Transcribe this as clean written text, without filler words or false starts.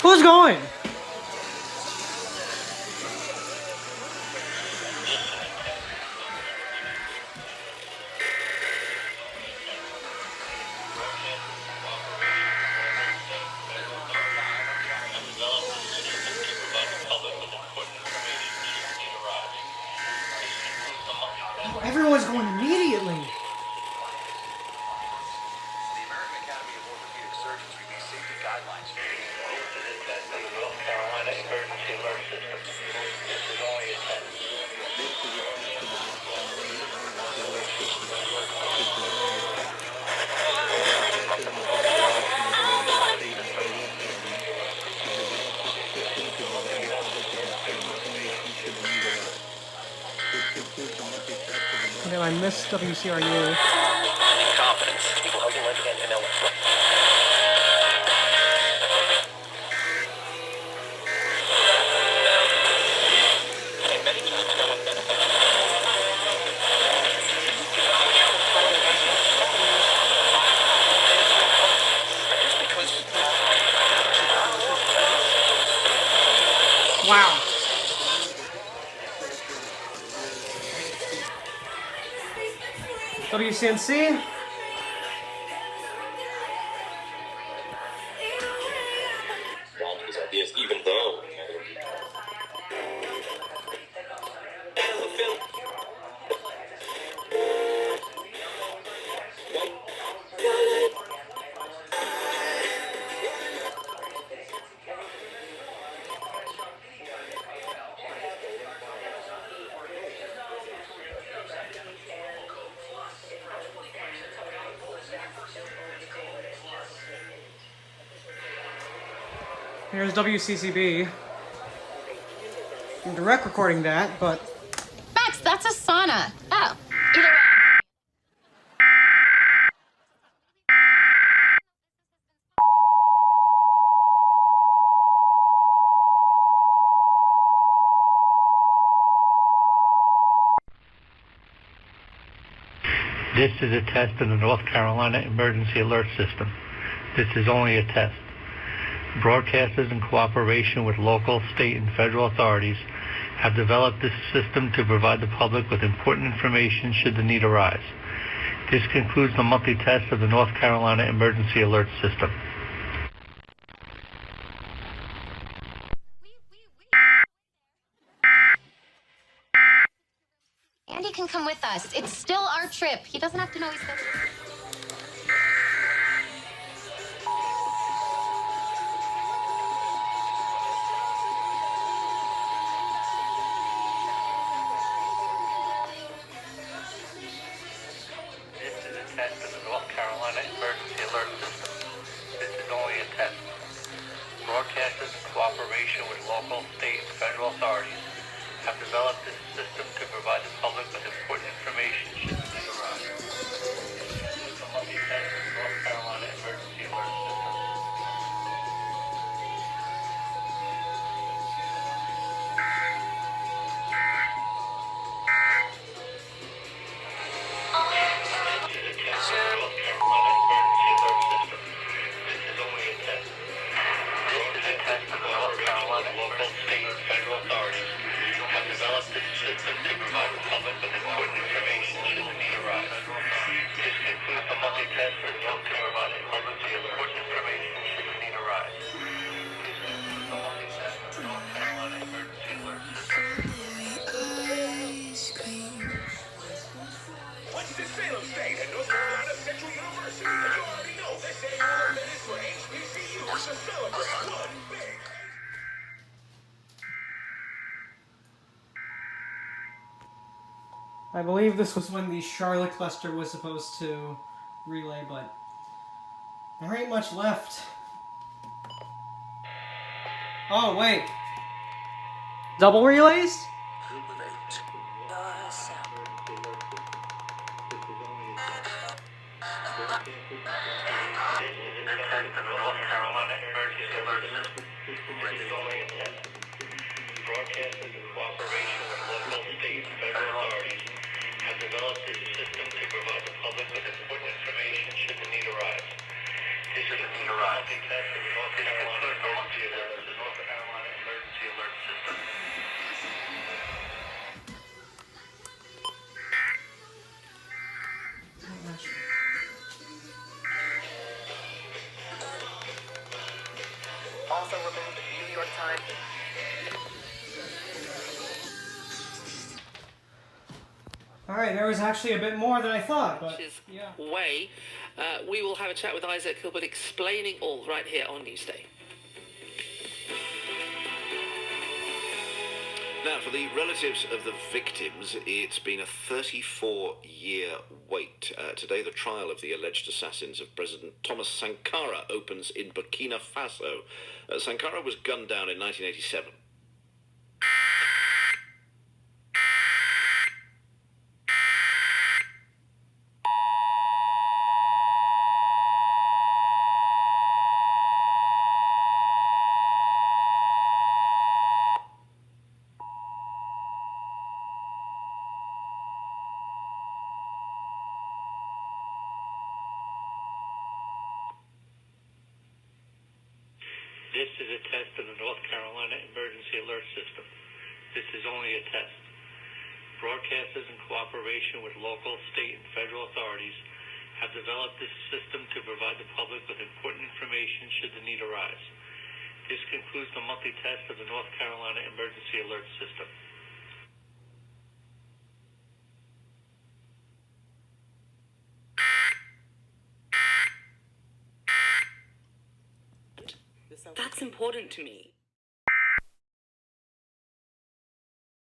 Who's going? Oh, everyone's going immediately. North Carolina Emergency Alert System. This is only a test. Okay, I missed WCRU. Confidence. People holding once again to know what's Wow. WCNC. his ideas, even though. Here's WCCB. I'm direct recording that, but Max, that's a sauna. Oh, either way. This is a test of the North Carolina Emergency Alert System. This is only a test. Broadcasters, in cooperation with local, state, and federal authorities, have developed this system to provide the public with important information should the need arise. This concludes the monthly test of the North Carolina Emergency Alert System. Andy can come with us. It's still our trip. He doesn't have to know he's going. This is a test of the North Carolina Emergency Alert System. This is only a test. Broadcasters, in cooperation with local, state, and federal authorities, have developed this system to provide the public with important information should the need arise. This is the monthly test of the North Carolina Emergency Alert System. What's the Salem State and North Carolina Central University? You already know this annual event is for HBCUs to celebrate one big. I believe this was when the Charlotte cluster was supposed to relay, but there ain't much left. Oh, wait. Double relays? Broadcasters, in cooperation with local, state, and federal authorities, have developed this system to provide the public with important information should the need arise. This is need to rise. This concludes the monthly test of the North Carolina Emergency Alert System. Also removed New York Times. All right, there was actually a bit more than I thought, but Is yeah. way. We will have a chat with Isaac Hilbert explaining all right here on Newsday. Now, for the relatives of the victims, it's been a 34-year wait. Today, the trial of the alleged assassins of President Thomas Sankara opens in Burkina Faso. Sankara was gunned down in 1987. This is a test of the North Carolina Emergency Alert System. This is only a test. Broadcasters in cooperation with local, state, and federal authorities have developed this system to provide the public with important information should the need arise. This concludes the monthly test of the North Carolina Emergency Alert System. That's important to me.